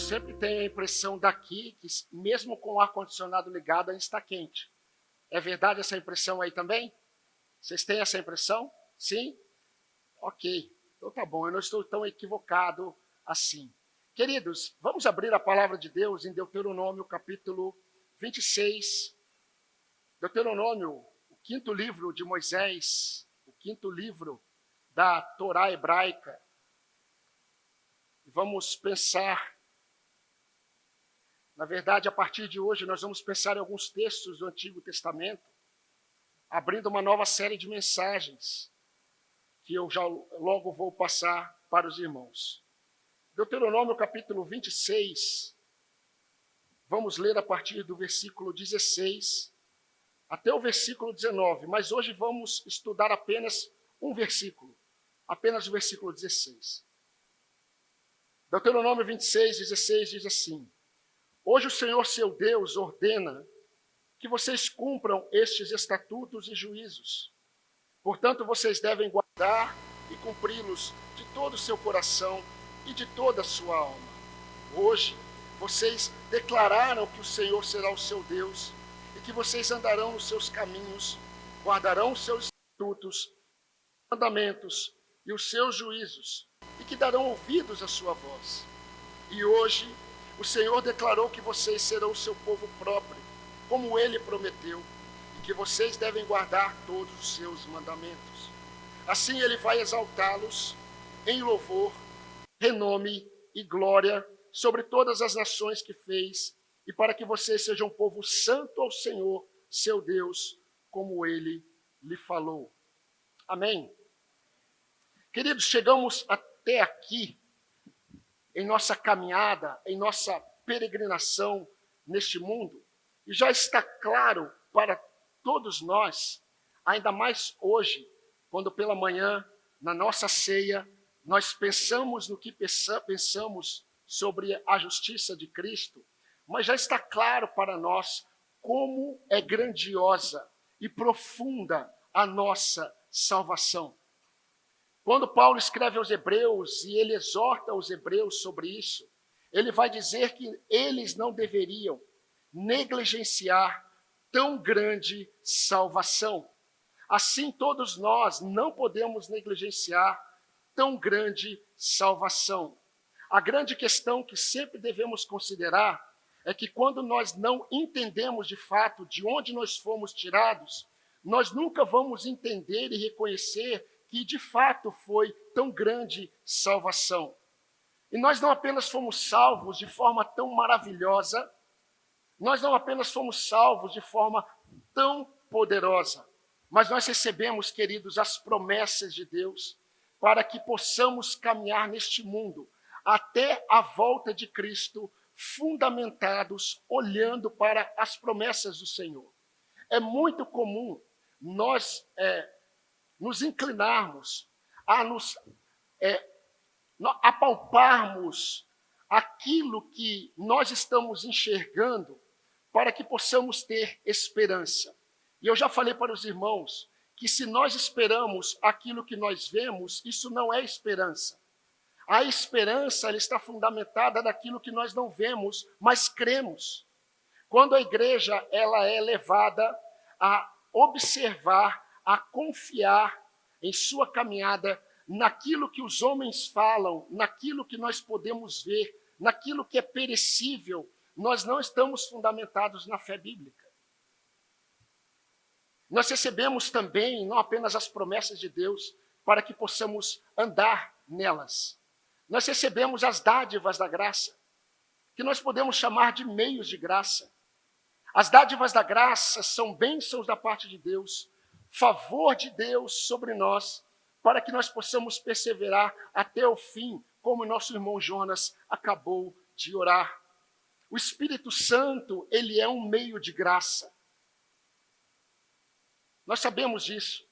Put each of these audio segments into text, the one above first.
sempre tenho a impressão daqui que mesmo com o ar-condicionado ligado ainda está quente. É verdade essa impressão aí também? Vocês têm essa impressão? Sim? Ok. Então tá bom, eu não estou tão equivocado assim. Queridos, vamos abrir a palavra de Deus em Deuteronômio capítulo 26. Deuteronômio, o quinto livro de Moisés, o quinto livro da Torá hebraica. Vamos pensar, na verdade, a partir de hoje, nós vamos pensar em alguns textos do Antigo Testamento, abrindo uma nova série de mensagens, que eu já logo vou passar para os irmãos. Deuteronômio capítulo 26, vamos ler a partir do versículo 16 até o versículo 19, mas hoje vamos estudar apenas um versículo, apenas o versículo 16. Deuteronômio 26, 16 diz assim: Hoje o Senhor seu Deus ordena que vocês cumpram estes estatutos e juízos. Portanto, vocês devem guardar e cumpri-los de todo o seu coração e de toda a sua alma. Hoje, vocês declararam que o Senhor será o seu Deus e que vocês andarão nos seus caminhos, guardarão os seus estatutos, mandamentos e os seus juízos, e que darão ouvidos à sua voz. E hoje, o Senhor declarou que vocês serão o seu povo próprio, como Ele prometeu, e que vocês devem guardar todos os seus mandamentos. Assim Ele vai exaltá-los em louvor, renome e glória sobre todas as nações que fez, e para que vocês sejam um povo santo ao Senhor, seu Deus, como Ele lhe falou. Amém? Queridos, chegamos até aqui, em nossa caminhada, em nossa peregrinação neste mundo, e já está claro para todos nós, ainda mais hoje, quando pela manhã, na nossa ceia, nós pensamos no que pensamos sobre a justiça de Cristo, mas já está claro para nós como é grandiosa e profunda a nossa salvação. Quando Paulo escreve aos Hebreus e ele exorta os Hebreus sobre isso, ele vai dizer que eles não deveriam negligenciar tão grande salvação. Assim, todos nós não podemos negligenciar tão grande salvação. A grande questão que sempre devemos considerar é que quando nós não entendemos de fato de onde nós fomos tirados, nós nunca vamos entender e reconhecer que de fato foi tão grande salvação. E nós não apenas fomos salvos de forma tão maravilhosa, nós não apenas fomos salvos de forma tão poderosa, mas nós recebemos, queridos, as promessas de Deus para que possamos caminhar neste mundo até a volta de Cristo, fundamentados, olhando para as promessas do Senhor. É muito comum nós nos inclinarmos a nos apalparmos aquilo que nós estamos enxergando para que possamos ter esperança. E eu já falei para os irmãos que se nós esperamos aquilo que nós vemos, isso não é esperança. A esperança ela está fundamentada naquilo que nós não vemos, mas cremos. Quando a igreja ela é levada a observar, a confiar em sua caminhada naquilo que os homens falam, naquilo que nós podemos ver, naquilo que é perecível, nós não estamos fundamentados na fé bíblica. Nós recebemos também não apenas as promessas de Deus para que possamos andar nelas. Nós recebemos as dádivas da graça, que nós podemos chamar de meios de graça. As dádivas da graça são bênçãos da parte de Deus, favor de Deus sobre nós, para que nós possamos perseverar até o fim, como o nosso irmão Jonas acabou de orar. O Espírito Santo, ele é um meio de graça. Nós sabemos disso.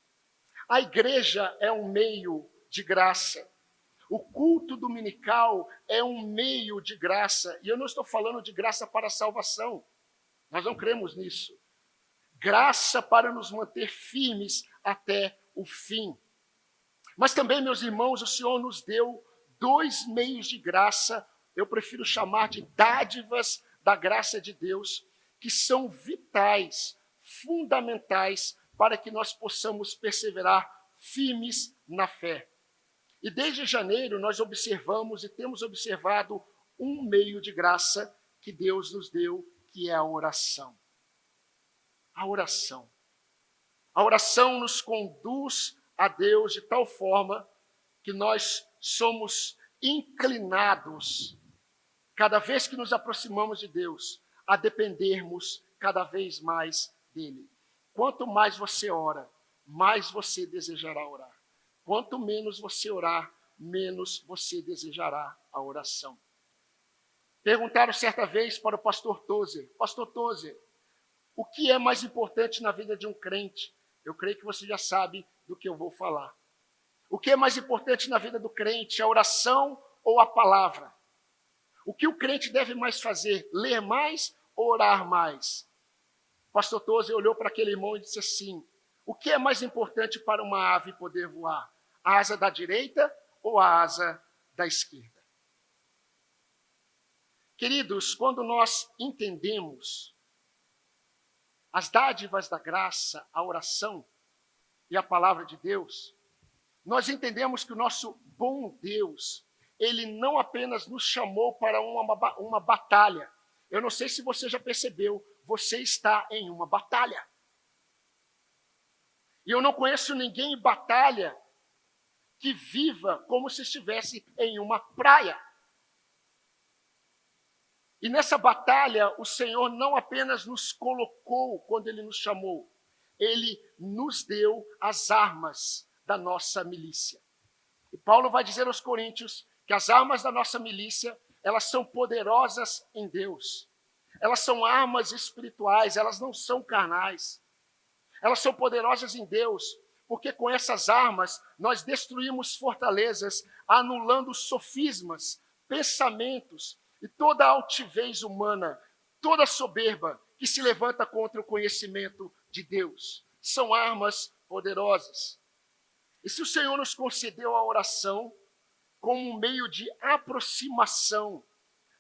A igreja é um meio de graça. O culto dominical é um meio de graça. E eu não estou falando de graça para a salvação. Nós não cremos nisso. Graça para nos manter firmes até o fim. Mas também, meus irmãos, o Senhor nos deu dois meios de graça eu prefiro chamar de dádivas da graça de Deus, que são vitais, fundamentais, para que nós possamos perseverar firmes na fé. E desde janeiro nós observamos e temos observado um meio de graça que Deus nos deu, que é a oração. A oração. A oração nos conduz a Deus de tal forma que nós somos inclinados, cada vez que nos aproximamos de Deus, a dependermos cada vez mais dele. Quanto mais você ora, mais você desejará orar. Quanto menos você orar, menos você desejará a oração. Perguntaram certa vez para o pastor Tozer: Pastor Tozer, o que é mais importante na vida de um crente? Eu creio que você já sabe do que eu vou falar. O que é mais importante na vida do crente, a oração ou a palavra? O que o crente deve mais fazer, ler mais ou orar mais? O pastor Tozer olhou para aquele irmão e disse assim: o que é mais importante para uma ave poder voar? A asa da direita ou a asa da esquerda? Queridos, quando nós entendemos as dádivas da graça, a oração e a palavra de Deus, nós entendemos que o nosso bom Deus, ele não apenas nos chamou para uma batalha. Eu não sei se você já percebeu, você está em uma batalha. E eu não conheço ninguém em batalha que viva como se estivesse em uma praia. E nessa batalha, o Senhor não apenas nos colocou quando Ele nos chamou, Ele nos deu as armas da nossa milícia. E Paulo vai dizer aos Coríntios que as armas da nossa milícia, elas são poderosas em Deus. Elas são armas espirituais, elas não são carnais. Elas são poderosas em Deus, porque com essas armas nós destruímos fortalezas, anulando sofismas, pensamentos e toda a altivez humana, toda a soberba que se levanta contra o conhecimento de Deus. São armas poderosas. E se o Senhor nos concedeu a oração como um meio de aproximação,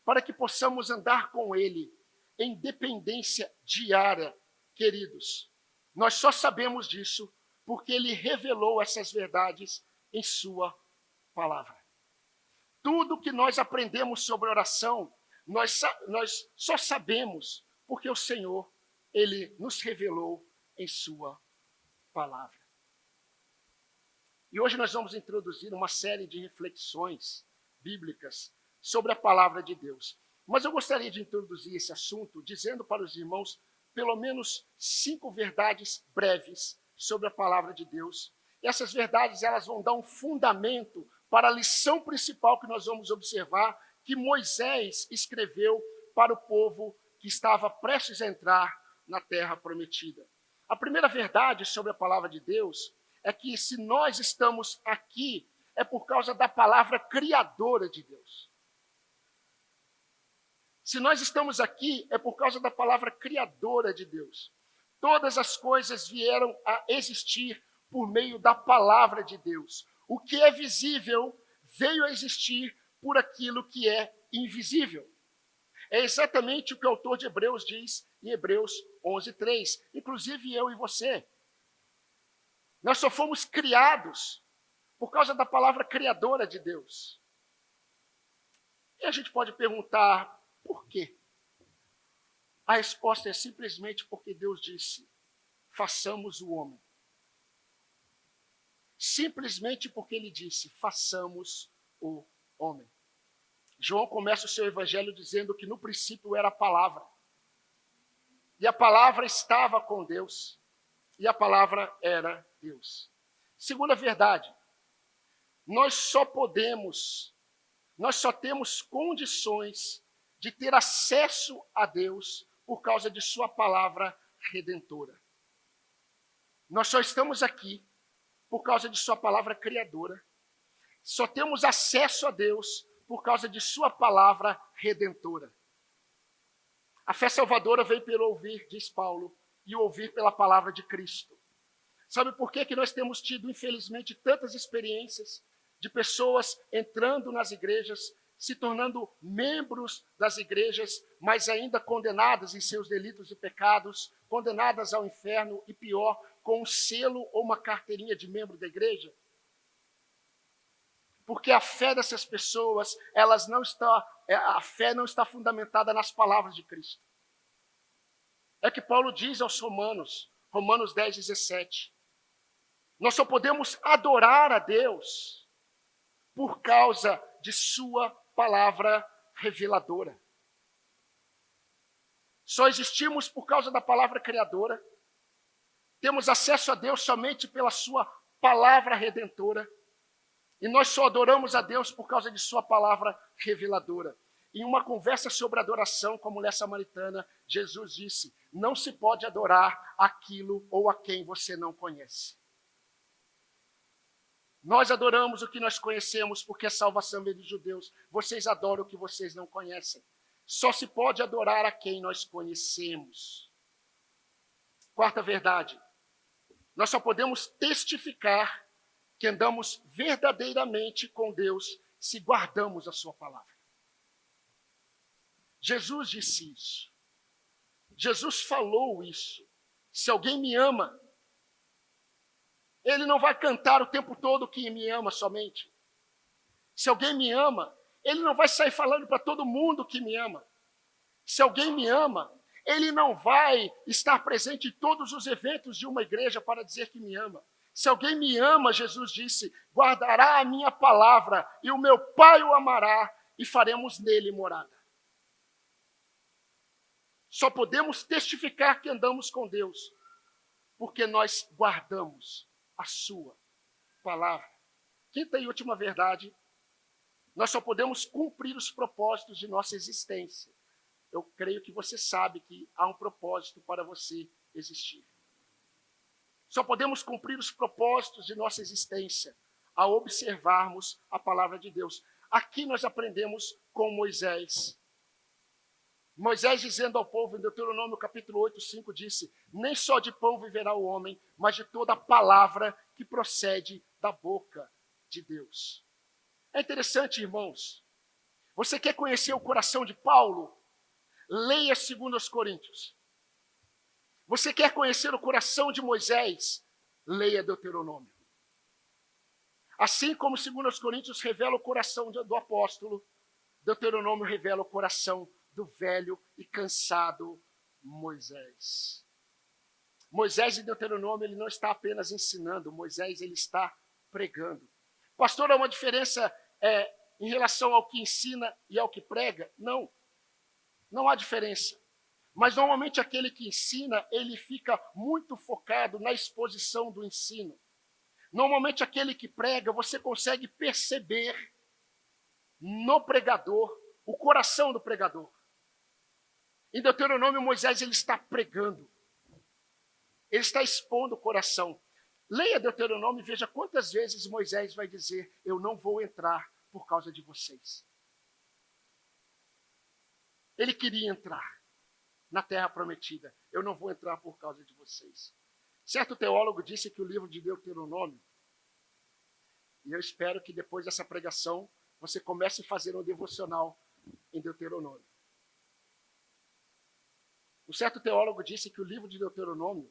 para que possamos andar com Ele em dependência diária, queridos, nós só sabemos disso porque Ele revelou essas verdades em sua palavra. Tudo que nós aprendemos sobre oração, nós só sabemos porque o Senhor, Ele nos revelou em sua palavra. E hoje nós vamos introduzir uma série de reflexões bíblicas sobre a palavra de Deus. Mas eu gostaria de introduzir esse assunto dizendo para os irmãos pelo menos 5 verdades breves sobre a palavra de Deus. E essas verdades, elas vão dar um fundamento para a lição principal que nós vamos observar, que Moisés escreveu para o povo que estava prestes a entrar na terra prometida. A primeira verdade sobre a palavra de Deus é que se nós estamos aqui, é por causa da palavra criadora de Deus. Se nós estamos aqui, é por causa da palavra criadora de Deus. Todas as coisas vieram a existir por meio da palavra de Deus. O que é visível veio a existir por aquilo que é invisível. É exatamente o que o autor de Hebreus diz em Hebreus 11:3. Inclusive eu e você. Nós só fomos criados por causa da palavra criadora de Deus. E a gente pode perguntar, por quê? A resposta é simplesmente porque Deus disse, façamos o homem. Simplesmente porque Ele disse, façamos o homem. João começa o seu evangelho dizendo que no princípio era a palavra. E a palavra estava com Deus. E a palavra era Deus. Segunda verdade, nós só temos condições de ter acesso a Deus por causa de sua palavra redentora. Nós só estamos aqui por causa de sua palavra criadora. Só temos acesso a Deus por causa de sua palavra redentora. A fé salvadora vem pelo ouvir, diz Paulo, e ouvir pela palavra de Cristo. Sabe por que nós temos tido, infelizmente, tantas experiências de pessoas entrando nas igrejas, se tornando membros das igrejas, mas ainda condenadas em seus delitos e pecados, condenadas ao inferno e pior, com um selo ou uma carteirinha de membro da igreja? Porque a fé dessas pessoas, a fé não está fundamentada nas palavras de Cristo. É que Paulo diz aos Romanos, Romanos 10, 17. Nós só podemos adorar a Deus por causa de sua palavra reveladora. Só existimos por causa da palavra criadora. Temos acesso a Deus somente pela sua palavra redentora. E nós só adoramos a Deus por causa de sua palavra reveladora. Em uma conversa sobre adoração com a mulher samaritana, Jesus disse: não se pode adorar aquilo ou a quem você não conhece. Nós adoramos o que nós conhecemos porque a salvação vem dos judeus. Vocês adoram o que vocês não conhecem. Só se pode adorar a quem nós conhecemos. Quarta verdade. Nós só podemos testificar que andamos verdadeiramente com Deus se guardamos a sua palavra. Jesus disse isso. Jesus falou isso. Se alguém me ama, ele não vai cantar o tempo todo que me ama somente. Se alguém me ama, ele não vai sair falando para todo mundo que me ama. Se alguém me ama, ele não vai estar presente em todos os eventos de uma igreja para dizer que me ama. Se alguém me ama, Jesus disse, guardará a minha palavra e o meu Pai o amará e faremos nele morada. Só podemos testificar que andamos com Deus porque nós guardamos a sua palavra. Quinta e última verdade, nós só podemos cumprir os propósitos de nossa existência. Eu creio que você sabe que há um propósito para você existir. Só podemos cumprir os propósitos de nossa existência ao observarmos a palavra de Deus. Aqui nós aprendemos com Moisés. Moisés dizendo ao povo, em Deuteronômio capítulo 8, 5, disse: nem só de pão viverá o homem, mas de toda a palavra que procede da boca de Deus. É interessante, irmãos. Você quer conhecer o coração de Paulo? Leia 2 Coríntios. Você quer conhecer o coração de Moisés? Leia Deuteronômio. Assim como 2 Coríntios revela o coração do apóstolo, Deuteronômio revela o coração do velho e cansado Moisés. Moisés em Deuteronômio, ele não está apenas ensinando, Moisés ele está pregando. Pastor, há uma diferença em relação ao que ensina e ao que prega? Não, não há diferença. Mas normalmente aquele que ensina, ele fica muito focado na exposição do ensino. Normalmente aquele que prega, você consegue perceber no pregador o coração do pregador. Em Deuteronômio, Moisés ele está pregando. Ele está expondo o coração. Leia Deuteronômio e veja quantas vezes Moisés vai dizer: eu não vou entrar por causa de vocês. Ele queria entrar na terra prometida. Eu não vou entrar por causa de vocês. Certo teólogo disse que o livro de Deuteronômio, e eu espero que depois dessa pregação você comece a fazer um devocional em Deuteronômio. Um certo teólogo disse que o livro de Deuteronômio,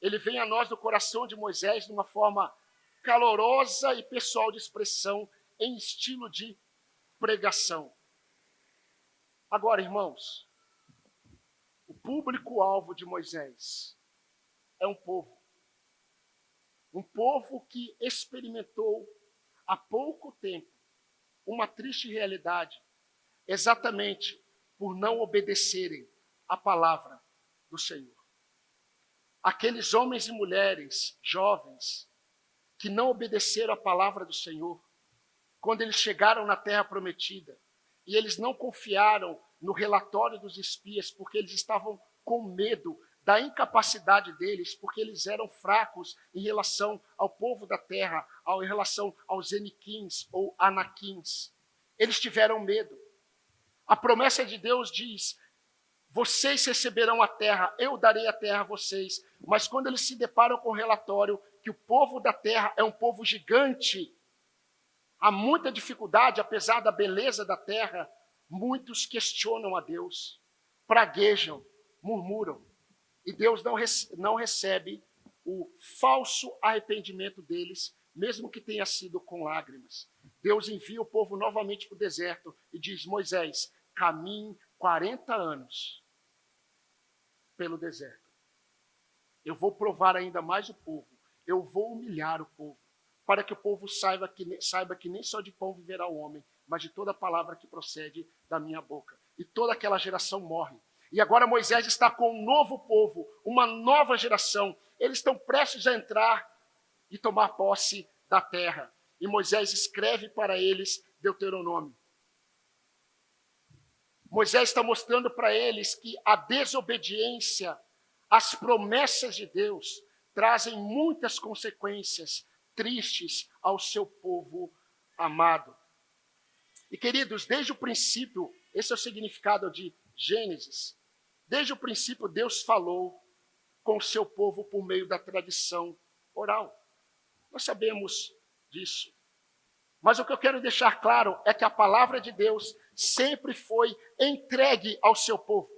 ele vem a nós do coração de Moisés de uma forma calorosa e pessoal de expressão em estilo de pregação. Agora, irmãos, o público-alvo de Moisés é um povo que experimentou há pouco tempo uma triste realidade, exatamente por não obedecerem a palavra do Senhor. Aqueles homens e mulheres jovens que não obedeceram a palavra do Senhor, quando eles chegaram na terra prometida, e eles não confiaram no relatório dos espias, porque eles estavam com medo da incapacidade deles, porque eles eram fracos em relação ao povo da terra, em relação aos Eniquins ou Anaquins. Eles tiveram medo. A promessa de Deus diz: vocês receberão a terra, eu darei a terra a vocês. Mas quando eles se deparam com o relatório que o povo da terra é um povo gigante, Há muita dificuldade, apesar da beleza da terra, muitos questionam a Deus, praguejam, murmuram. E Deus não recebe o falso arrependimento deles, mesmo que tenha sido com lágrimas. Deus envia o povo novamente para o deserto e diz: Moisés, caminhe 40 anos pelo deserto. Eu vou provar ainda mais o povo. Eu vou humilhar o povo, para que o povo saiba que nem só de pão viverá o homem, mas de toda palavra que procede da minha boca. E toda aquela geração morre. E agora Moisés está com um novo povo, uma nova geração. Eles estão prestes a entrar e tomar posse da terra. E Moisés escreve para eles Deuteronômio. Moisés está mostrando para eles que a desobediência às promessas de Deus trazem muitas consequências tristes ao seu povo amado. E queridos, desde o princípio, esse é o significado de Gênesis. Desde o princípio, Deus falou com o seu povo por meio da tradição oral. Nós sabemos disso. Mas o que eu quero deixar claro é que a palavra de Deus sempre foi entregue ao seu povo.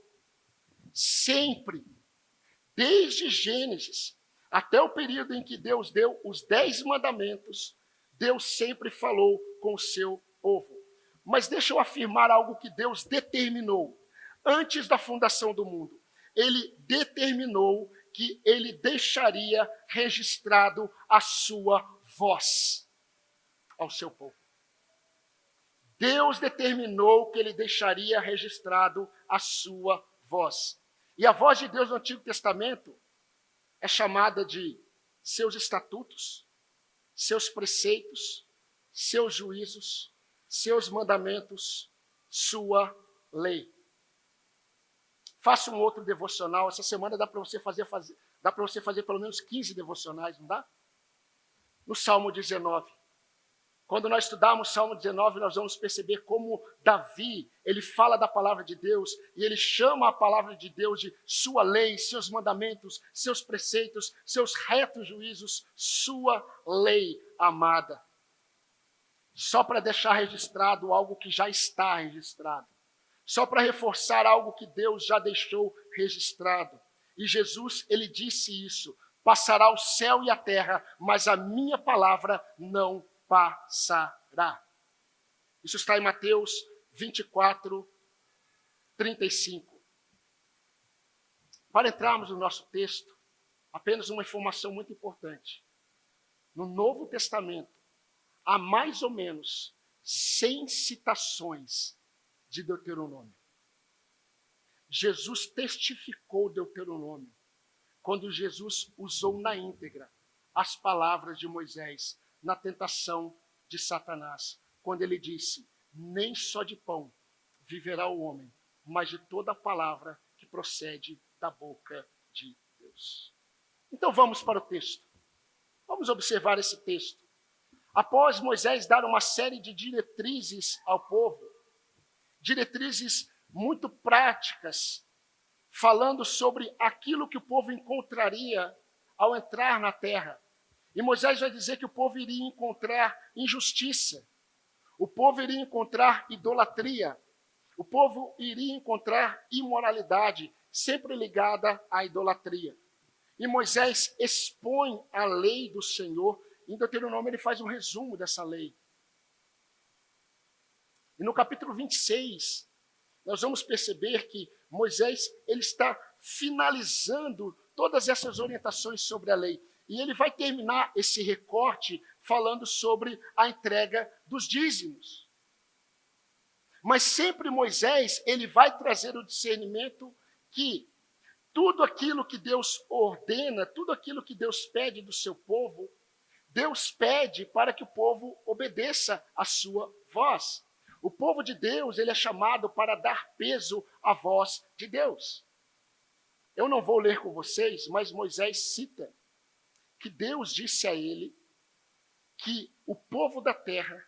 Sempre. Desde Gênesis até o período em que Deus deu os 10 mandamentos, Deus sempre falou com o seu povo. Mas deixa eu afirmar algo que Deus determinou. Antes da fundação do mundo, ele determinou que ele deixaria registrado a sua voz ao seu povo. Deus determinou que ele deixaria registrado a sua voz. E a voz de Deus no Antigo Testamento é chamada de seus estatutos, seus preceitos, seus juízos, seus mandamentos, sua lei. Faça um outro devocional. Essa semana dá para você fazer pelo menos 15 devocionais, não dá? No Salmo 19. Quando nós estudarmos o Salmo 19, nós vamos perceber como Davi, ele fala da palavra de Deus e ele chama a palavra de Deus de sua lei, seus mandamentos, seus preceitos, seus retos juízos, sua lei amada. Só para deixar registrado algo que já está registrado. Só para reforçar algo que Deus já deixou registrado. E Jesus, ele disse isso: passará o céu e a terra, mas a minha palavra não passará. Isso está em Mateus 24, 35. Para entrarmos no nosso texto, apenas uma informação muito importante. No Novo Testamento, há mais ou menos 100 citações de Deuteronômio. Jesus testificou Deuteronômio quando Jesus usou na íntegra as palavras de Moisés na tentação de Satanás, quando ele disse: nem só de pão viverá o homem, mas de toda palavra que procede da boca de Deus. Então vamos para o texto. Vamos observar esse texto. Após Moisés dar uma série de diretrizes ao povo, diretrizes muito práticas, falando sobre aquilo que o povo encontraria ao entrar na terra. E Moisés vai dizer que o povo iria encontrar injustiça, o povo iria encontrar idolatria, o povo iria encontrar imoralidade, sempre ligada à idolatria. E Moisés expõe a lei do Senhor. Em Deuteronômio ele faz um resumo dessa lei. E no capítulo 26, nós vamos perceber que Moisés ele está finalizando todas essas orientações sobre a lei. E ele vai terminar esse recorte falando sobre a entrega dos dízimos. Mas sempre Moisés ele vai trazer o discernimento que tudo aquilo que Deus ordena, tudo aquilo que Deus pede do seu povo, Deus pede para que o povo obedeça a sua voz. O povo de Deus, ele é chamado para dar peso à voz de Deus. Eu não vou ler com vocês, mas Moisés cita que Deus disse a ele que o povo da terra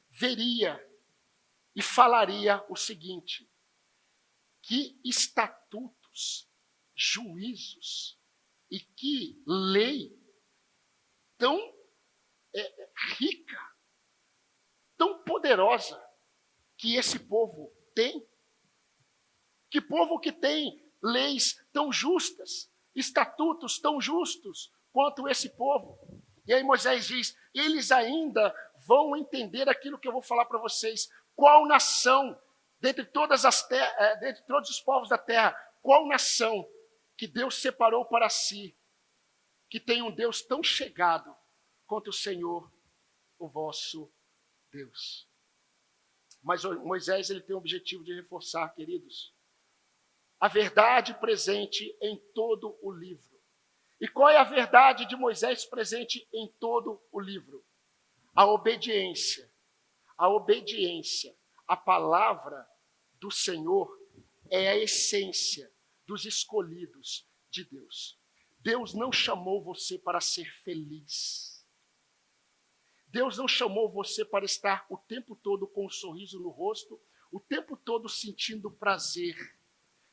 veria e falaria o seguinte: que estatutos, juízos e que lei tão rica, poderosa que esse povo tem. Que povo que tem leis tão justas, estatutos tão justos quanto esse povo. E aí Moisés diz, eles ainda vão entender aquilo que eu vou falar para vocês. Qual nação, dentre todos os povos da terra, qual nação que Deus separou para si, que tem um Deus tão chegado quanto o Senhor, o vosso Deus? Mas Moisés ele tem o objetivo de reforçar, queridos, a verdade presente em todo o livro. E qual é a verdade de Moisés presente em todo o livro? A obediência. A obediência. A palavra do Senhor é a essência dos escolhidos de Deus. Deus não chamou você para ser feliz. Deus não chamou você para estar o tempo todo com um sorriso no rosto, o tempo todo sentindo prazer.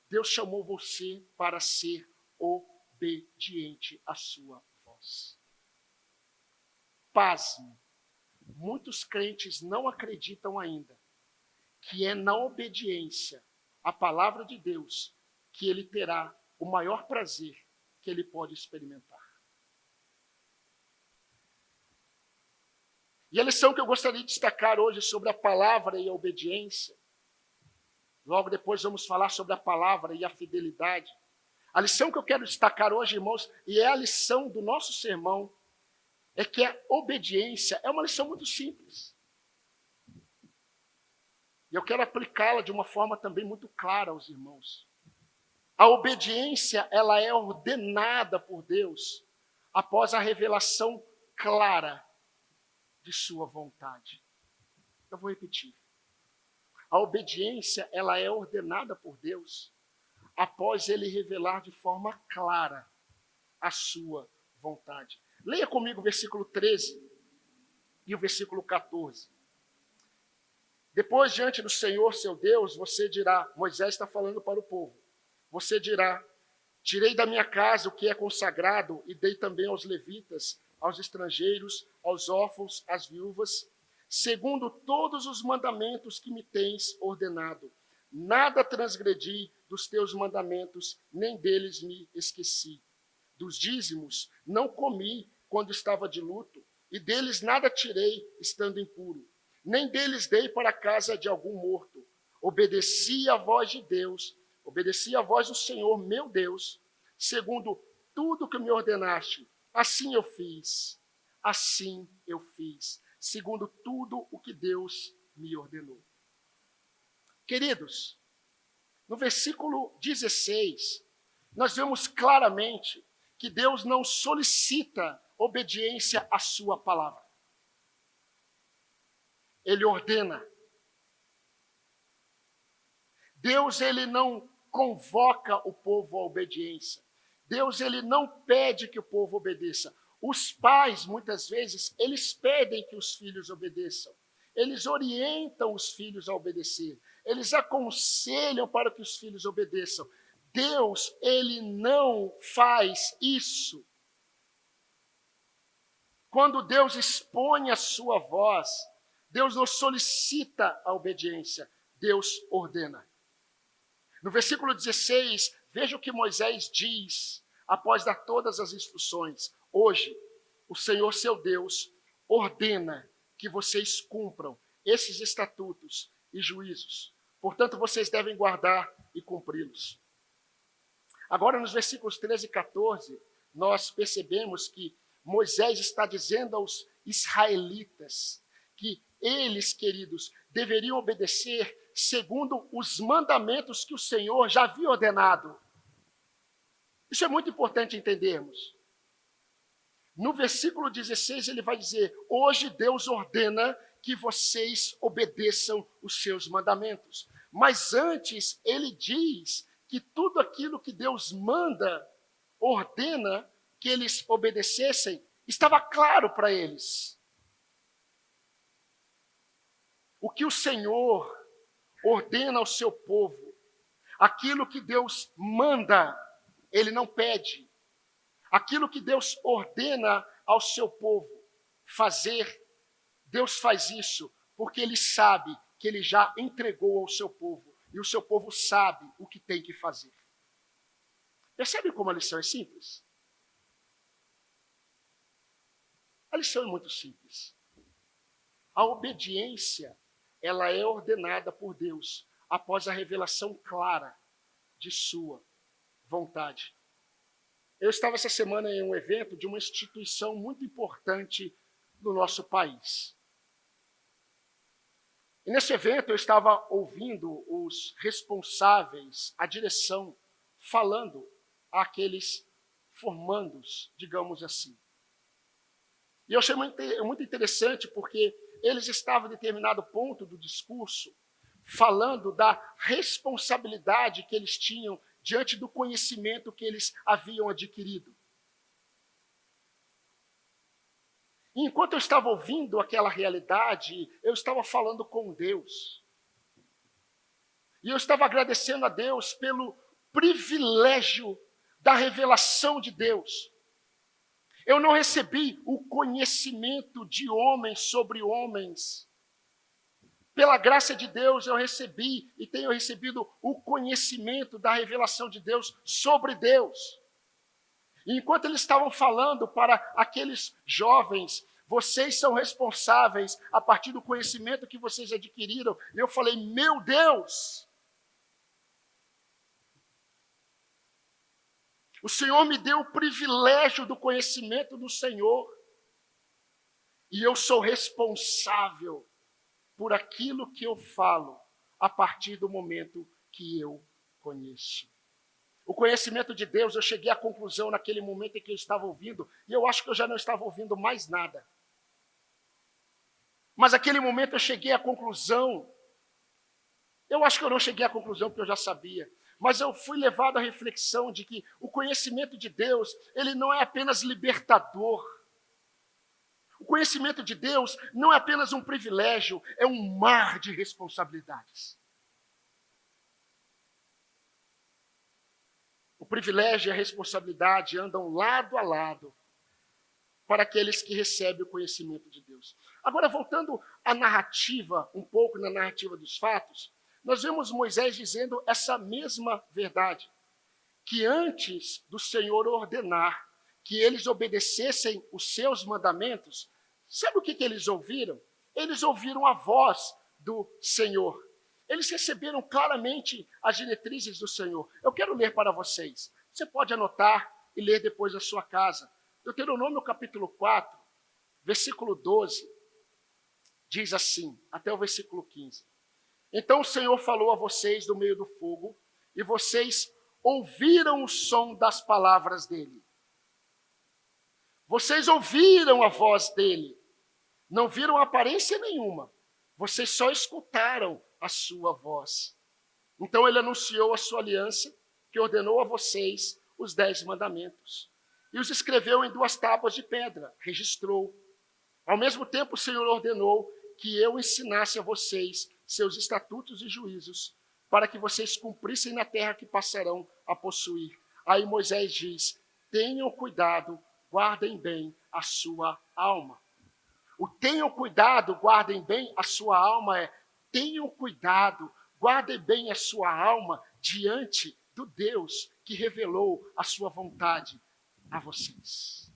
Deus chamou você para ser obediente à sua voz. Pasme, muitos crentes não acreditam ainda que é na obediência à palavra de Deus que ele terá o maior prazer que ele pode experimentar. E a lição que eu gostaria de destacar hoje sobre a palavra e a obediência, logo depois vamos falar sobre a palavra e a fidelidade. A lição que eu quero destacar hoje, irmãos, e é a lição do nosso sermão, é que a obediência é uma lição muito simples. E eu quero aplicá-la de uma forma também muito clara aos irmãos. A obediência, ela é ordenada por Deus após a revelação clara de sua vontade. Eu vou repetir. A obediência, ela é ordenada por Deus após ele revelar de forma clara a sua vontade. Leia comigo o versículo 13 e o versículo 14. Depois, diante do Senhor, seu Deus, você dirá, Moisés está falando para o povo, você dirá, tirei da minha casa o que é consagrado e dei também aos levitas, aos estrangeiros, aos órfãos, às viúvas, segundo todos os mandamentos que me tens ordenado. Nada transgredi dos teus mandamentos, nem deles me esqueci. Dos dízimos não comi quando estava de luto, e deles nada tirei estando impuro. Nem deles dei para a casa de algum morto. Obedeci à voz de Deus, obedeci à voz do Senhor, meu Deus, segundo tudo que me ordenaste. Assim eu fiz, segundo tudo o que Deus me ordenou. Queridos, no versículo 16, nós vemos claramente que Deus não solicita obediência à sua palavra. Ele ordena. Deus, ele não convoca o povo à obediência. Deus, ele não pede que o povo obedeça. Os pais, muitas vezes, eles pedem que os filhos obedeçam. Eles orientam os filhos a obedecer. Eles aconselham para que os filhos obedeçam. Deus, ele não faz isso. Quando Deus expõe a sua voz, Deus não solicita a obediência, Deus ordena. No versículo 16, veja o que Moisés diz após dar todas as instruções. Hoje, o Senhor, seu Deus, ordena que vocês cumpram esses estatutos e juízos. Portanto, vocês devem guardar e cumpri-los. Agora, nos versículos 13 e 14, nós percebemos que Moisés está dizendo aos israelitas que eles, queridos, deveriam obedecer segundo os mandamentos que o Senhor já havia ordenado. Isso é muito importante entendermos. No versículo 16, ele vai dizer, hoje Deus ordena que vocês obedeçam os seus mandamentos. Mas antes, ele diz que tudo aquilo que Deus manda, ordena que eles obedecessem, estava claro para eles. O que o Senhor ordena ao seu povo, aquilo que Deus manda, ele não pede. Aquilo que Deus ordena ao seu povo fazer, Deus faz isso porque ele sabe que ele já entregou ao seu povo, e o seu povo sabe o que tem que fazer. Percebe como a lição é simples? A lição é muito simples. A obediência, ela é ordenada por Deus após a revelação clara de sua vontade. Eu estava essa semana em um evento de uma instituição muito importante no nosso país. E nesse evento eu estava ouvindo os responsáveis, a direção, falando àqueles formandos, digamos assim. E eu achei muito interessante porque eles estavam em determinado ponto do discurso falando da responsabilidade que eles tinham diante do conhecimento que eles haviam adquirido. E enquanto eu estava ouvindo aquela realidade, eu estava falando com Deus. E eu estava agradecendo a Deus pelo privilégio da revelação de Deus. Eu não recebi o conhecimento de homens sobre homens. Pela graça de Deus, eu recebi e tenho recebido o conhecimento da revelação de Deus sobre Deus. E enquanto eles estavam falando para aqueles jovens, vocês são responsáveis a partir do conhecimento que vocês adquiriram, eu falei, meu Deus! O Senhor me deu o privilégio do conhecimento do Senhor. E eu sou responsável por aquilo que eu falo a partir do momento que eu conheço. O conhecimento de Deus, eu cheguei à conclusão naquele momento em que eu estava ouvindo, e eu acho que eu já não estava ouvindo mais nada. Mas naquele momento eu cheguei à conclusão, eu acho que eu não cheguei à conclusão porque eu já sabia, mas eu fui levado à reflexão de que o conhecimento de Deus, ele não é apenas libertador. O conhecimento de Deus não é apenas um privilégio, é um mar de responsabilidades. O privilégio e a responsabilidade andam lado a lado para aqueles que recebem o conhecimento de Deus. Agora, voltando à narrativa, um pouco na narrativa dos fatos, nós vemos Moisés dizendo essa mesma verdade, que antes do Senhor ordenar que eles obedecessem os seus mandamentos, sabe o que eles ouviram? Eles ouviram a voz do Senhor. Eles receberam claramente as diretrizes do Senhor. Eu quero ler para vocês. Você pode anotar e ler depois na sua casa. Deuteronômio capítulo 4, versículo 12, diz assim, até o versículo 15. Então o Senhor falou a vocês do meio do fogo, e vocês ouviram o som das palavras dele. Vocês ouviram a voz dele, não viram aparência nenhuma, vocês só escutaram a sua voz. Então ele anunciou a sua aliança, que ordenou a vocês os 10 mandamentos. E os escreveu em 2 tábuas de pedra, registrou. Ao mesmo tempo o Senhor ordenou que eu ensinasse a vocês seus estatutos e juízos, para que vocês cumprissem na terra que passarão a possuir. Aí Moisés diz, tenham cuidado, guardem bem a sua alma. O tenham cuidado, guardem bem a sua alma é tenham cuidado, guardem bem a sua alma diante do Deus que revelou a sua vontade a vocês.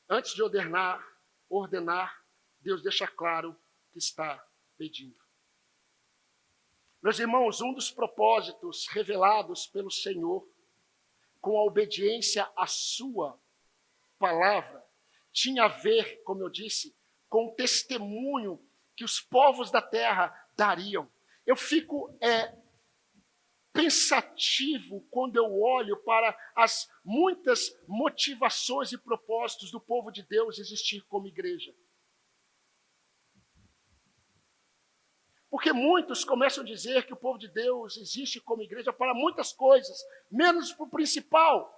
Antes de ordenar, Deus deixa claro que está pedindo. Meus irmãos, um dos propósitos revelados pelo Senhor com a obediência à sua palavra tinha a ver, como eu disse, com o testemunho que os povos da terra dariam. Eu fico pensativo quando eu olho para as muitas motivações e propósitos do povo de Deus existir como igreja. Porque muitos começam a dizer que o povo de Deus existe como igreja para muitas coisas, menos para o principal.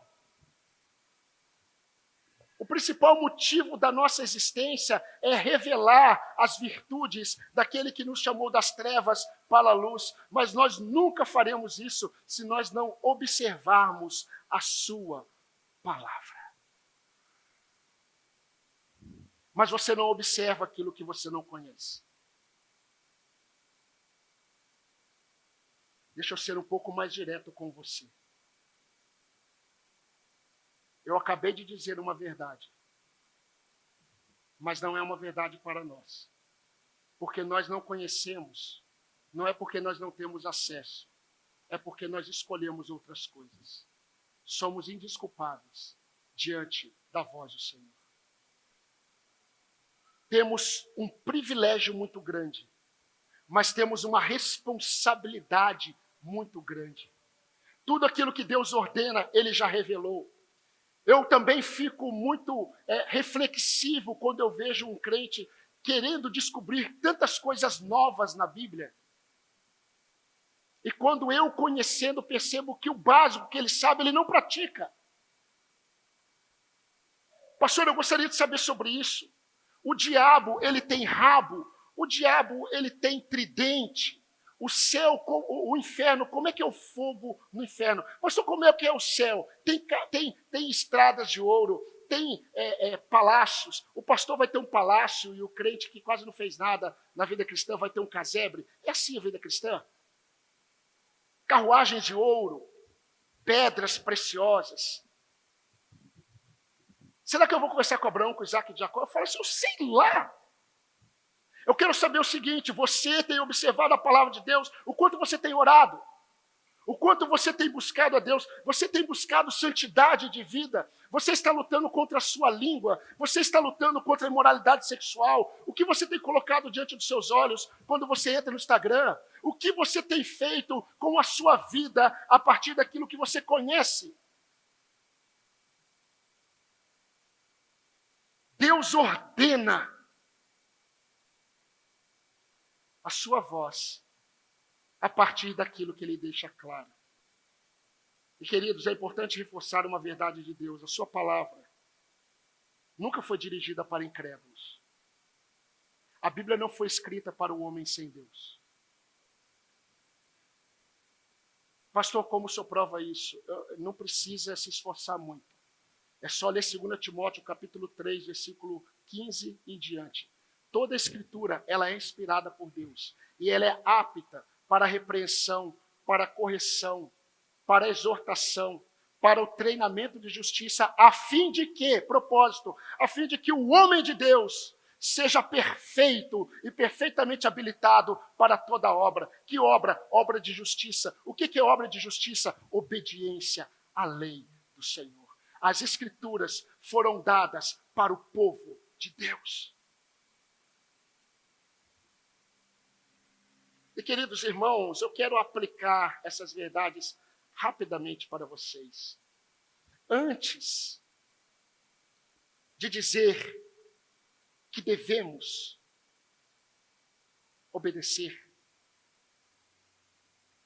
O principal motivo da nossa existência é revelar as virtudes daquele que nos chamou das trevas para a luz, mas nós nunca faremos isso se nós não observarmos a sua palavra. mas você não observa aquilo que você não conhece. Deixa eu ser um pouco mais direto com você. Eu acabei de dizer uma verdade, mas não é uma verdade para nós. Porque nós não conhecemos, não é porque nós não temos acesso, é porque nós escolhemos outras coisas. Somos indesculpáveis diante da voz do Senhor. Temos um privilégio muito grande, mas temos uma responsabilidade muito grande. Tudo aquilo que Deus ordena, Ele já revelou. Eu também fico muito reflexivo quando eu vejo um crente querendo descobrir tantas coisas novas na Bíblia. E quando eu, conhecendo, percebo que o básico que ele sabe, ele não pratica. Pastor, eu gostaria de saber sobre isso. O diabo, ele tem rabo. O diabo, ele tem tridente. O céu, o inferno, como é que é o fogo no inferno? Pastor, como é que é o céu? Tem estradas de ouro, tem palácios. O pastor vai ter um palácio e o crente que quase não fez nada na vida cristã vai ter um casebre. É assim a vida cristã? Carruagens de ouro, pedras preciosas. Será que eu vou conversar com Abraão, com Isaac e Jacó? Eu falo assim, eu sei lá. Eu quero saber o seguinte, você tem observado a palavra de Deus, o quanto você tem orado, o quanto você tem buscado a Deus, você tem buscado santidade de vida, você está lutando contra a sua língua, você está lutando contra a imoralidade sexual, o que você tem colocado diante dos seus olhos quando você entra no Instagram, o que você tem feito com a sua vida a partir daquilo que você conhece. Deus ordena a sua voz a partir daquilo que ele deixa claro. E, queridos, é importante reforçar uma verdade de Deus. A sua palavra nunca foi dirigida para incrédulos. A Bíblia não foi escrita para o homem sem Deus. Pastor, como o senhor prova isso? Não precisa se esforçar muito. É só ler 2 Timóteo, capítulo 3, versículo 15 em diante. Toda a Escritura, ela é inspirada por Deus. E ela é apta para a repreensão, para a correção, para a exortação, para o treinamento de justiça, a fim de que, propósito, a fim de que o homem de Deus seja perfeito e perfeitamente habilitado para toda obra. Que obra? Obra de justiça. O que é obra de justiça? Obediência à lei do Senhor. As Escrituras foram dadas para o povo de Deus. E, queridos irmãos, eu quero aplicar essas verdades rapidamente para vocês. Antes de dizer que devemos obedecer,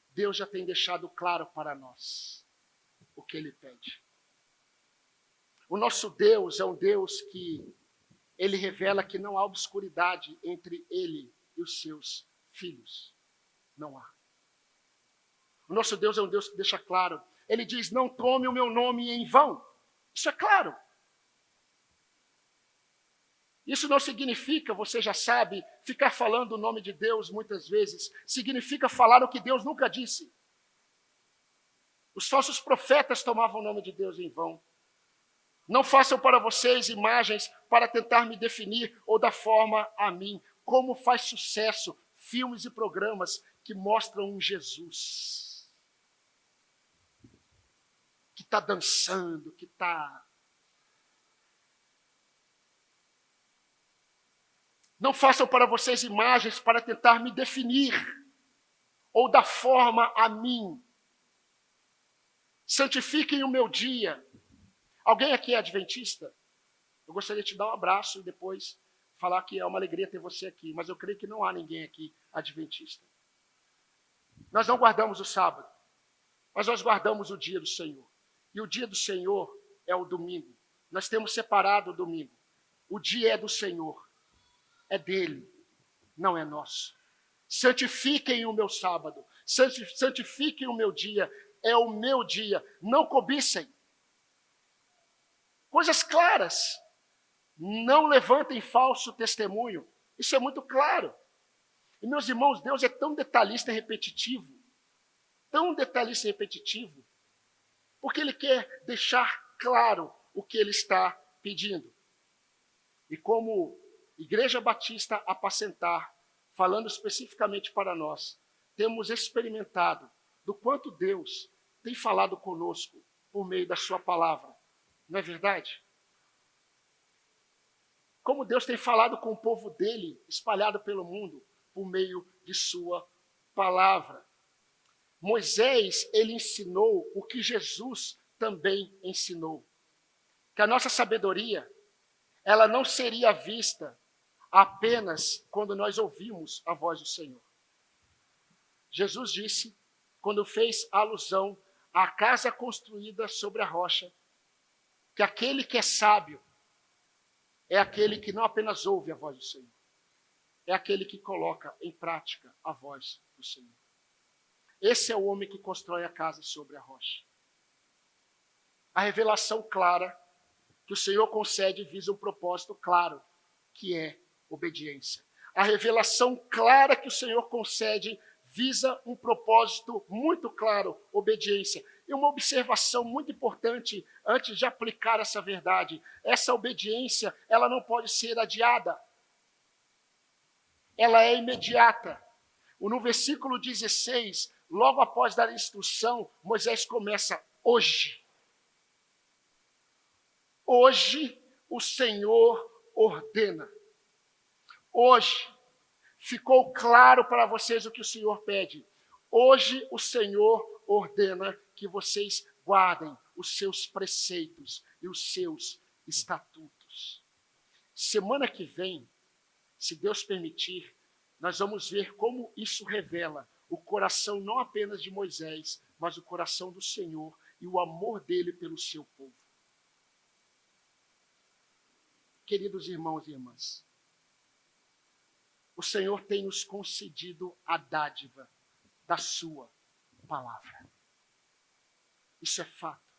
Deus já tem deixado claro para nós o que Ele pede. O nosso Deus é um Deus que Ele revela que não há obscuridade entre Ele e os seus filhos. Não há. O nosso Deus é um Deus que deixa claro. Ele diz, não tome o meu nome em vão. Isso é claro. Isso não significa, você já sabe, ficar falando o nome de Deus muitas vezes. Significa falar o que Deus nunca disse. Os falsos profetas tomavam o nome de Deus em vão. Não façam para vocês imagens para tentar me definir ou dar forma a mim. Como faz sucesso filmes e programas que mostram um Jesus que está dançando, que está... Não façam para vocês imagens para tentar me definir ou dar forma a mim. Santifiquem o meu dia. Alguém aqui é adventista? Eu gostaria de te dar um abraço e depois falar que é uma alegria ter você aqui, mas eu creio que não há ninguém aqui adventista. Nós não guardamos o sábado, mas nós guardamos o dia do Senhor. E o dia do Senhor é o domingo. Nós temos separado o domingo. O dia é do Senhor, é dele, não é nosso. Santifiquem o meu sábado, santifiquem o meu dia, é o meu dia. Não cobicem. Coisas claras. Não levantem falso testemunho. Isso é muito claro. E, meus irmãos, Deus é tão detalhista e repetitivo, porque Ele quer deixar claro o que Ele está pedindo. E como Igreja Batista Apacentar, falando especificamente para nós, temos experimentado do quanto Deus tem falado conosco por meio da sua palavra. Não é verdade? Como Deus tem falado com o povo dele, espalhado pelo mundo, por meio de sua palavra. Moisés, ele ensinou o que Jesus também ensinou. Que a nossa sabedoria, ela não seria vista apenas quando nós ouvimos a voz do Senhor. Jesus disse, quando fez alusão à casa construída sobre a rocha, que aquele que é sábio é aquele que não apenas ouve a voz do Senhor, é aquele que coloca em prática a voz do Senhor. Esse é o homem que constrói a casa sobre a rocha. A revelação clara que o Senhor concede visa um propósito claro, que é obediência. A revelação clara que o Senhor concede visa um propósito muito claro, obediência. E uma observação muito importante antes de aplicar essa verdade. Essa obediência, ela não pode ser adiada. Ela é imediata. No versículo 16, logo após dar a instrução, Moisés começa, hoje. Hoje o Senhor ordena. Hoje ficou claro para vocês o que o Senhor pede. Hoje o Senhor ordena que vocês guardem os seus preceitos e os seus estatutos. Semana que vem, se Deus permitir, nós vamos ver como isso revela o coração não apenas de Moisés, mas o coração do Senhor e o amor dele pelo seu povo. Queridos irmãos e irmãs, o Senhor tem nos concedido a dádiva da sua palavra. Isso é fato.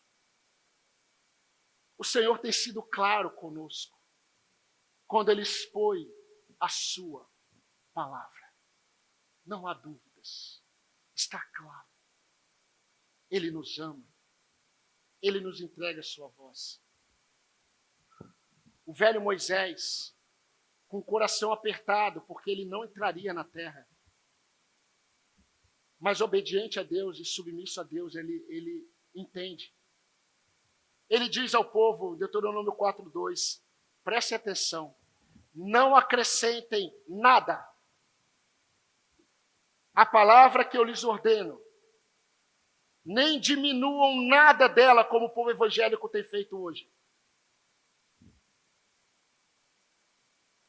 O Senhor tem sido claro conosco quando Ele expõe a sua palavra. Não há dúvidas. Está claro. Ele nos ama. Ele nos entrega a sua voz. O velho Moisés, com o coração apertado, porque ele não entraria na terra, mas obediente a Deus e submisso a Deus, ele entende. Ele diz ao povo, Deuteronômio 4:2, preste atenção, não acrescentem nada à palavra que eu lhes ordeno, nem diminuam nada dela, como o povo evangélico tem feito hoje.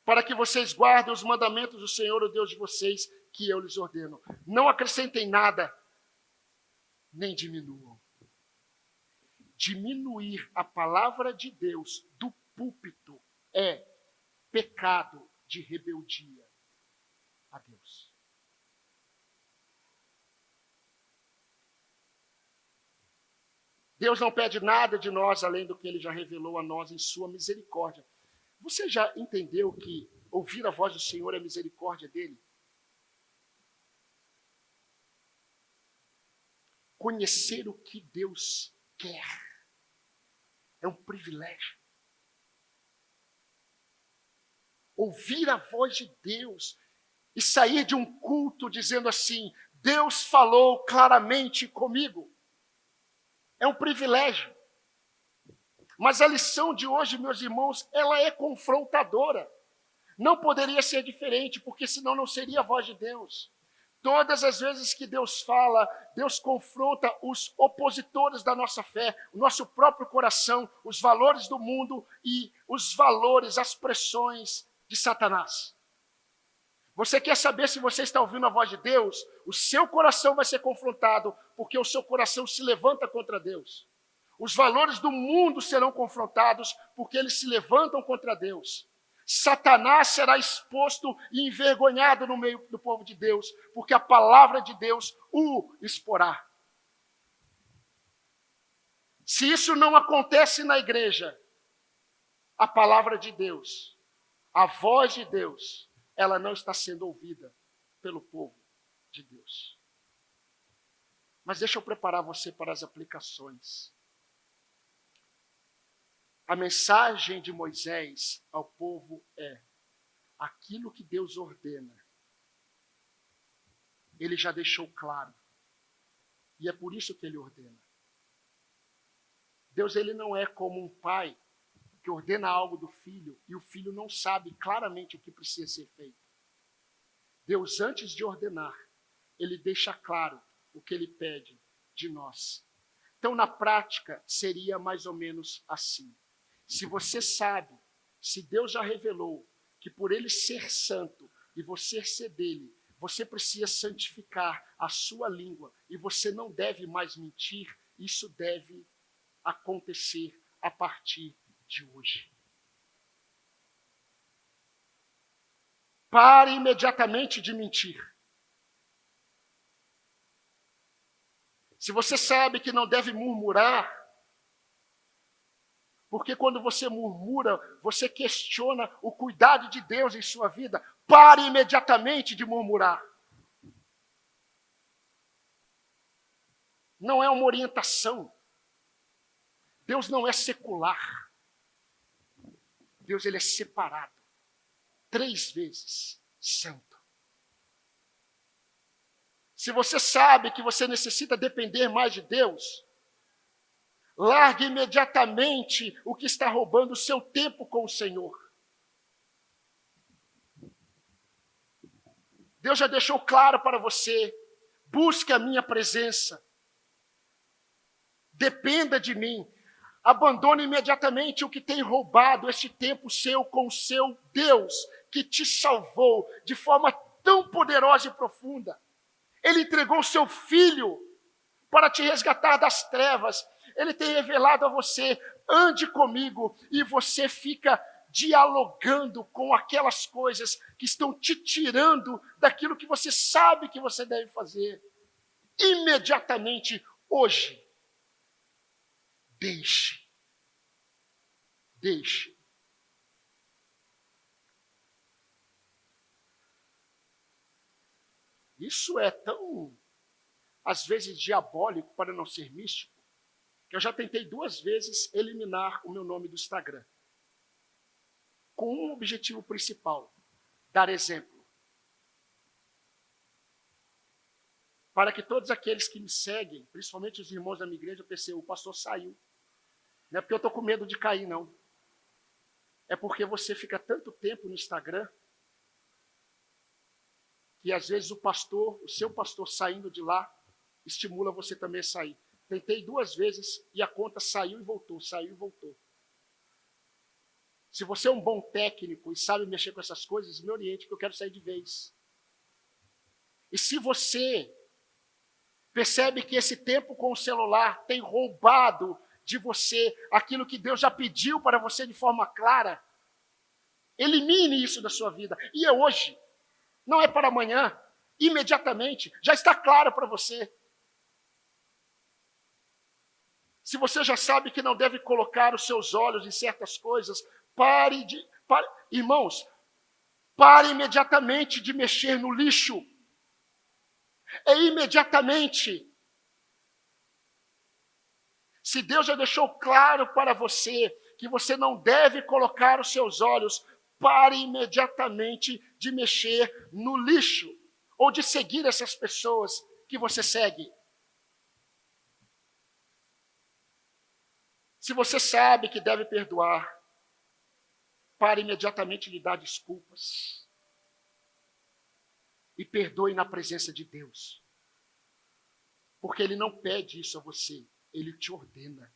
Para que vocês guardem os mandamentos do Senhor, o Deus de vocês, que eu lhes ordeno. Não acrescentem nada, nem diminuam. Diminuir a palavra de Deus do púlpito é pecado de rebeldia a Deus. Deus não pede nada de nós além do que Ele já revelou a nós em sua misericórdia. Você já entendeu que ouvir a voz do Senhor é misericórdia dele? Conhecer o que Deus quer é um privilégio. Ouvir a voz de Deus e sair de um culto dizendo assim, Deus falou claramente comigo, é um privilégio. Mas a lição de hoje, meus irmãos, ela é confrontadora. Não poderia ser diferente, porque senão não seria a voz de Deus. Todas as vezes que Deus fala, Deus confronta os opositores da nossa fé, o nosso próprio coração, os valores do mundo e os valores, as pressões de Satanás. Você quer saber se você está ouvindo a voz de Deus? O seu coração vai ser confrontado, porque o seu coração se levanta contra Deus. Os valores do mundo serão confrontados, porque eles se levantam contra Deus. Satanás será exposto e envergonhado no meio do povo de Deus, porque a palavra de Deus o exporá. Se isso não acontece na igreja, a palavra de Deus, a voz de Deus, ela não está sendo ouvida pelo povo de Deus. Mas deixa eu preparar você para as aplicações. A mensagem de Moisés ao povo é: aquilo que Deus ordena, ele já deixou claro. E é por isso que ele ordena. Deus, ele não é como um pai que ordena algo do filho e o filho não sabe claramente o que precisa ser feito. Deus, antes de ordenar, ele deixa claro o que ele pede de nós. Então, na prática, seria mais ou menos assim. Se você sabe, se Deus já revelou que por ele ser santo e você ser dele, você precisa santificar a sua língua e você não deve mais mentir, isso deve acontecer a partir de hoje. Pare imediatamente de mentir. Se você sabe que não deve murmurar, porque quando você murmura, você questiona o cuidado de Deus em sua vida. Pare imediatamente de murmurar. Não é uma orientação. Deus não é secular. Deus, ele é separado. 3 vezes santo. Se você sabe que você necessita depender mais de Deus, largue imediatamente o que está roubando o seu tempo com o Senhor. Deus já deixou claro para você: busque a minha presença. Dependa de mim. Abandone imediatamente o que tem roubado esse tempo seu com o seu Deus, que te salvou de forma tão poderosa e profunda. Ele entregou o seu Filho para te resgatar das trevas. Ele tem revelado a você: ande comigo, e você fica dialogando com aquelas coisas que estão te tirando daquilo que você sabe que você deve fazer. Imediatamente, hoje, deixe. Isso é tão, às vezes, diabólico, para não ser místico, que eu já tentei 2 vezes eliminar o meu nome do Instagram. Com um objetivo principal: dar exemplo. Para que todos aqueles que me seguem, principalmente os irmãos da minha igreja, pensem: o pastor saiu. Não é porque eu estou com medo de cair, não. É porque você fica tanto tempo no Instagram, que às vezes o seu pastor saindo de lá, estimula você também a sair. Tentei 2 vezes e a conta saiu e voltou. Se você é um bom técnico e sabe mexer com essas coisas, me oriente, que eu quero sair de vez. E se você percebe que esse tempo com o celular tem roubado de você aquilo que Deus já pediu para você de forma clara, elimine isso da sua vida. E é hoje, não é para amanhã, imediatamente, já está claro para você. Se você já sabe que não deve colocar os seus olhos em certas coisas, irmãos, pare imediatamente de mexer no lixo. É imediatamente. Se Deus já deixou claro para você que você não deve colocar os seus olhos, pare imediatamente de mexer no lixo ou de seguir essas pessoas que você segue. Se você sabe que deve perdoar, pare imediatamente de dar desculpas. E perdoe na presença de Deus. Porque Ele não pede isso a você, Ele te ordena.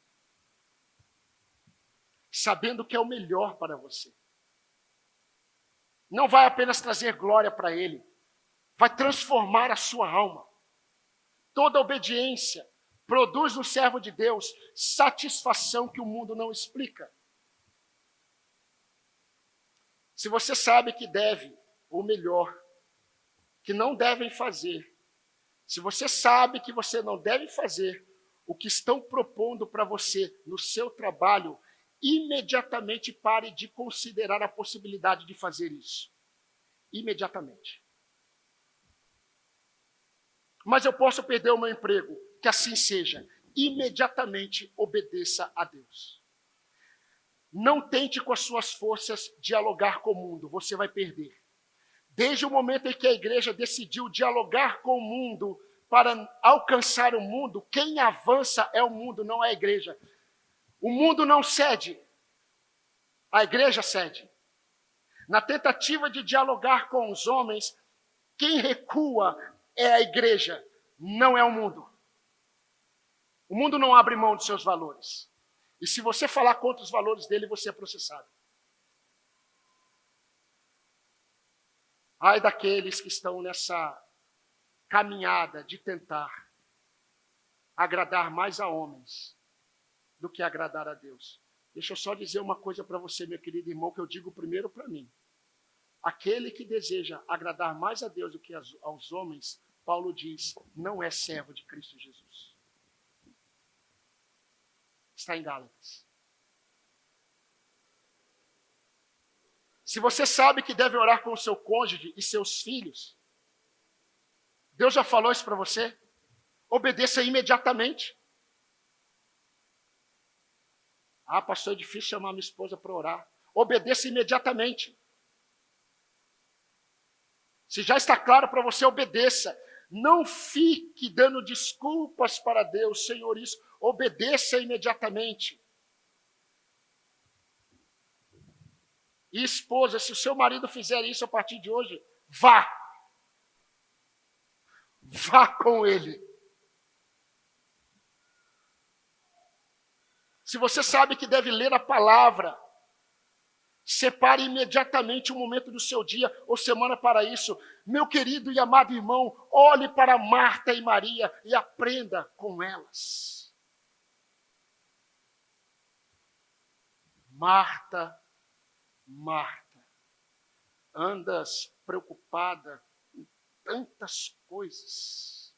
Sabendo que é o melhor para você. Não vai apenas trazer glória para Ele, vai transformar a sua alma. Toda obediência produz no servo de Deus satisfação que o mundo não explica. Se você sabe que deve, ou melhor, que não devem fazer, se você sabe que você não deve fazer o que estão propondo para você no seu trabalho, imediatamente pare de considerar a possibilidade de fazer isso. Imediatamente. Mas eu posso perder o meu emprego, que assim seja. Imediatamente obedeça a Deus. Não tente com as suas forças dialogar com o mundo, você vai perder. Desde o momento em que a igreja decidiu dialogar com o mundo para alcançar o mundo, quem avança é o mundo, não é a igreja. O mundo não cede, a igreja cede. Na tentativa de dialogar com os homens, quem recua é a igreja, não é o mundo. O mundo não abre mão dos seus valores. E se você falar contra os valores dele, você é processado. Ai daqueles que estão nessa caminhada de tentar agradar mais a homens do que agradar a Deus. Deixa eu só dizer uma coisa para você, meu querido irmão, que eu digo primeiro para mim. Aquele que deseja agradar mais a Deus do que aos homens, Paulo diz, não é servo de Cristo Jesus. Está em Gálatas. Se você sabe que deve orar com o seu cônjuge e seus filhos, Deus já falou isso para você? Obedeça imediatamente. Ah, pastor, é difícil chamar minha esposa para orar. Obedeça imediatamente. Se já está claro para você, obedeça. Não fique dando desculpas para Deus, Senhor, isso. Obedeça imediatamente. E esposa, se o seu marido fizer isso a partir de hoje, vá. Vá com ele. Se você sabe que deve ler a palavra, separe imediatamente um momento do seu dia ou semana para isso. Meu querido e amado irmão, olhe para Marta e Maria e aprenda com elas. Marta, Marta, andas preocupada com tantas coisas.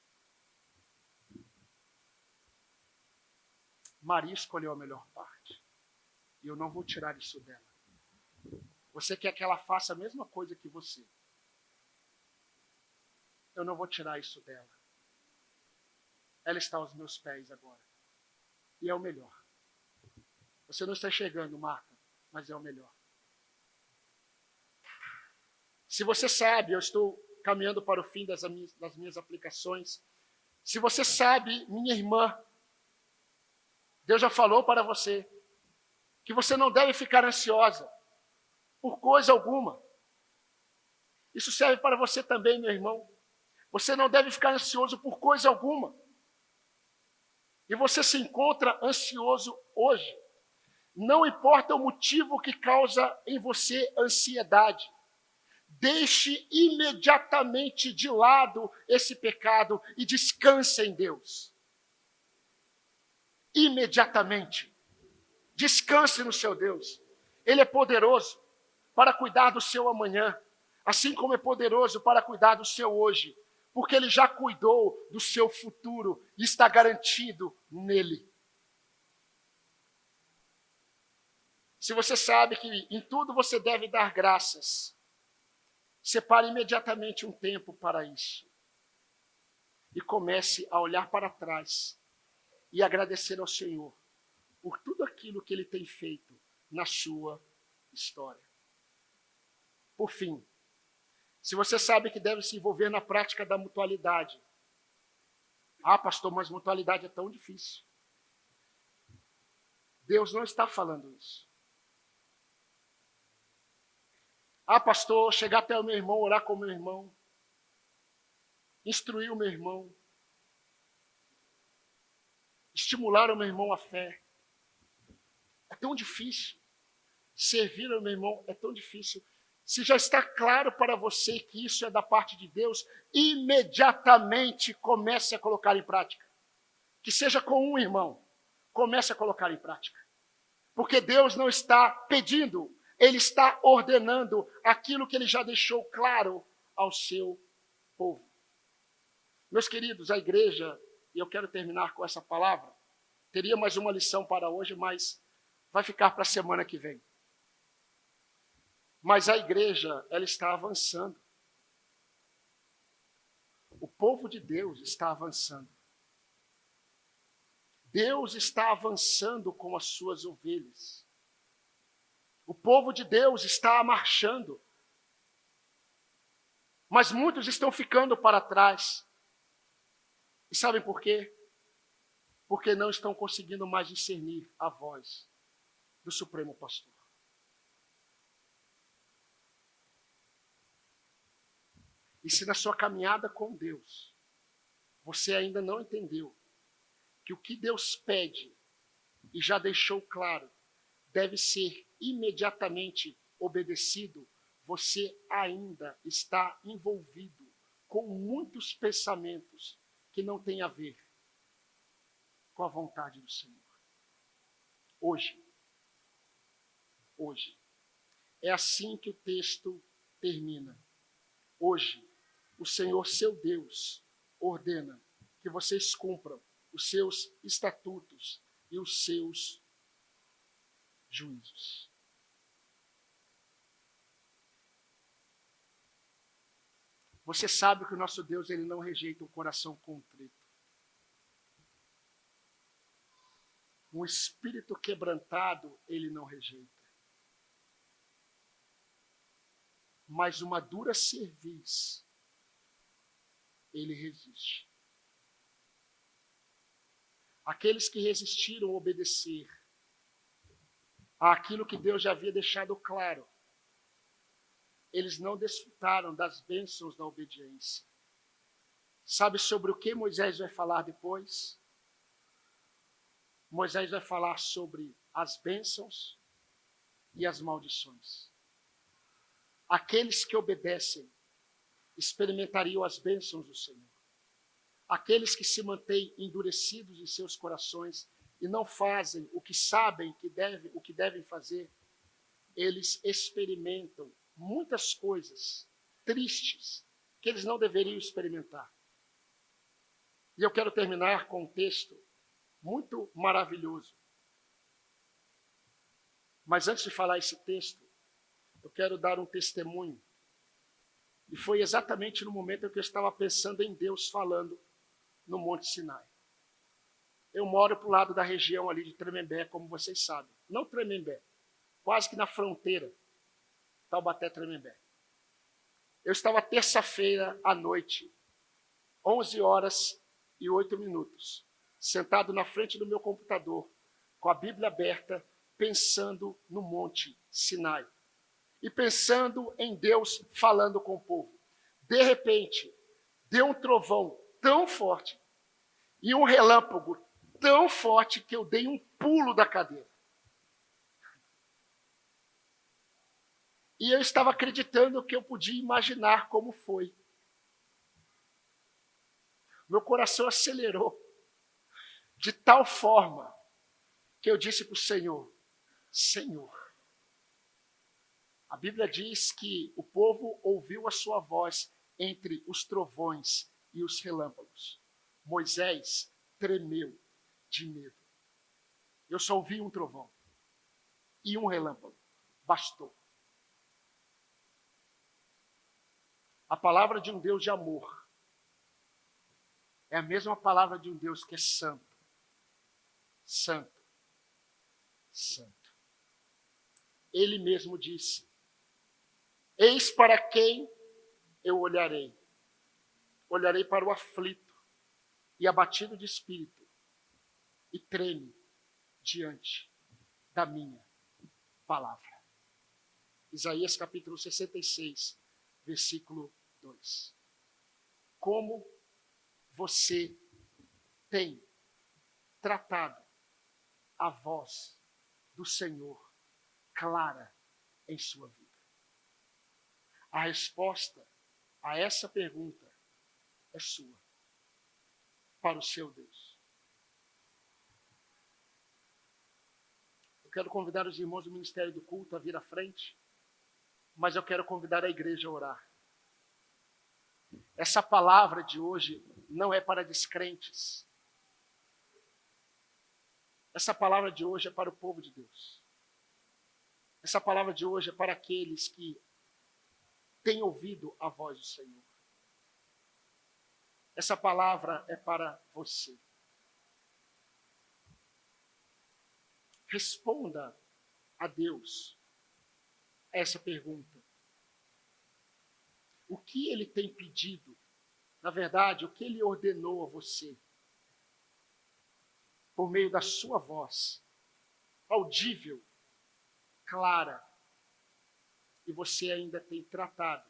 Maria escolheu a melhor parte. E eu não vou tirar isso dela. Você quer que ela faça a mesma coisa que você. Eu não vou tirar isso dela. Ela está aos meus pés agora. E é o melhor. Você não está enxergando, Marta, mas é o melhor. Se você sabe, eu estou caminhando para o fim das minhas aplicações. Se você sabe, minha irmã, Deus já falou para você que você não deve ficar ansiosa por coisa alguma. Isso serve para você também, meu irmão. Você não deve ficar ansioso por coisa alguma. E você se encontra ansioso hoje. Não importa o motivo que causa em você ansiedade. Deixe imediatamente de lado esse pecado e descanse em Deus. Imediatamente. Descanse no seu Deus. Ele é poderoso para cuidar do seu amanhã, assim como é poderoso para cuidar do seu hoje, porque Ele já cuidou do seu futuro e está garantido nele. Se você sabe que em tudo você deve dar graças, separe imediatamente um tempo para isso. E comece a olhar para trás e agradecer ao Senhor por tudo aquilo que Ele tem feito na sua história. Por fim, se você sabe que deve se envolver na prática da mutualidade. Ah, pastor, mas mutualidade é tão difícil. Deus não está falando isso. Ah, pastor, chegar até o meu irmão, orar com o meu irmão, instruir o meu irmão, estimular o meu irmão à fé. É tão difícil. Servir ao meu irmão é tão difícil. Se já está claro para você que isso é da parte de Deus, imediatamente comece a colocar em prática. Que seja com um irmão, comece a colocar em prática. Porque Deus não está pedindo, Ele está ordenando aquilo que Ele já deixou claro ao seu povo. Meus queridos, a igreja, e eu quero terminar com essa palavra, teria mais uma lição para hoje, mas vai ficar para a semana que vem. Mas a igreja, ela está avançando. O povo de Deus está avançando. Deus está avançando com as suas ovelhas. O povo de Deus está marchando. Mas muitos estão ficando para trás. E sabem por quê? Porque não estão conseguindo mais discernir a voz do Supremo Pastor. E se na sua caminhada com Deus, você ainda não entendeu que o que Deus pede e já deixou claro deve ser imediatamente obedecido, você ainda está envolvido com muitos pensamentos que não têm a ver com a vontade do Senhor. Hoje, é assim que o texto termina. Hoje, o Senhor, seu Deus, ordena que vocês cumpram os seus estatutos e os seus juízos. Você sabe que o nosso Deus, ele não rejeita um coração contrito. Um espírito quebrantado, ele não rejeita. Mas uma dura cerviz, ele resiste. Aqueles que resistiram a obedecer àquilo que Deus já havia deixado claro, eles não desfrutaram das bênçãos da obediência. Sabe sobre o que Moisés vai falar depois? Moisés vai falar sobre as bênçãos e as maldições. Aqueles que obedecem experimentariam as bênçãos do Senhor. Aqueles que se mantêm endurecidos em seus corações e não fazem o que sabem o que devem fazer, eles experimentam muitas coisas tristes que eles não deveriam experimentar. E eu quero terminar com um texto muito maravilhoso. Mas antes de falar esse texto, eu quero dar um testemunho. E foi exatamente no momento em que eu estava pensando em Deus falando no Monte Sinai. Eu moro para o lado da região ali de Tremembé, como vocês sabem. Não Tremembé, quase que na fronteira, Taubaté, Tremembé. Eu estava terça-feira à noite, 11h08, sentado na frente do meu computador, com a Bíblia aberta, pensando no Monte Sinai. E pensando em Deus falando com o povo. De repente, deu um trovão tão forte e um relâmpago tão forte que eu dei um pulo da cadeira. E eu estava acreditando que eu podia imaginar como foi. Meu coração acelerou de tal forma que eu disse para o Senhor, Senhor, a Bíblia diz que o povo ouviu a sua voz entre os trovões e os relâmpagos. Moisés tremeu de medo. Eu só ouvi um trovão e um relâmpago. Bastou. A palavra de um Deus de amor é a mesma palavra de um Deus que é santo. Santo. Santo. Ele mesmo disse, eis para quem eu olharei. Olharei para o aflito e abatido de espírito e treme diante da minha palavra. Isaías capítulo 66, versículo 2. Como você tem tratado a voz do Senhor clara em sua vida? A resposta a essa pergunta é sua, para o seu Deus. Eu quero convidar os irmãos do Ministério do Culto a vir à frente, mas eu quero convidar a igreja a orar. Essa palavra de hoje não é para descrentes. Essa palavra de hoje é para o povo de Deus. Essa palavra de hoje é para aqueles que têm ouvido a voz do Senhor. Essa palavra é para você. Responda a Deus essa pergunta. O que Ele tem pedido? Na verdade, o que Ele ordenou a você? Por meio da sua voz, audível, clara, e você ainda tem tratado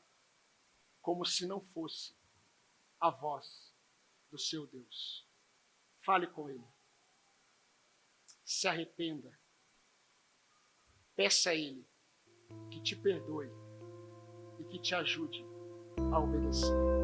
como se não fosse a voz do seu Deus. Fale com Ele. Se arrependa. Peça a Ele que te perdoe e que te ajude a obedecer.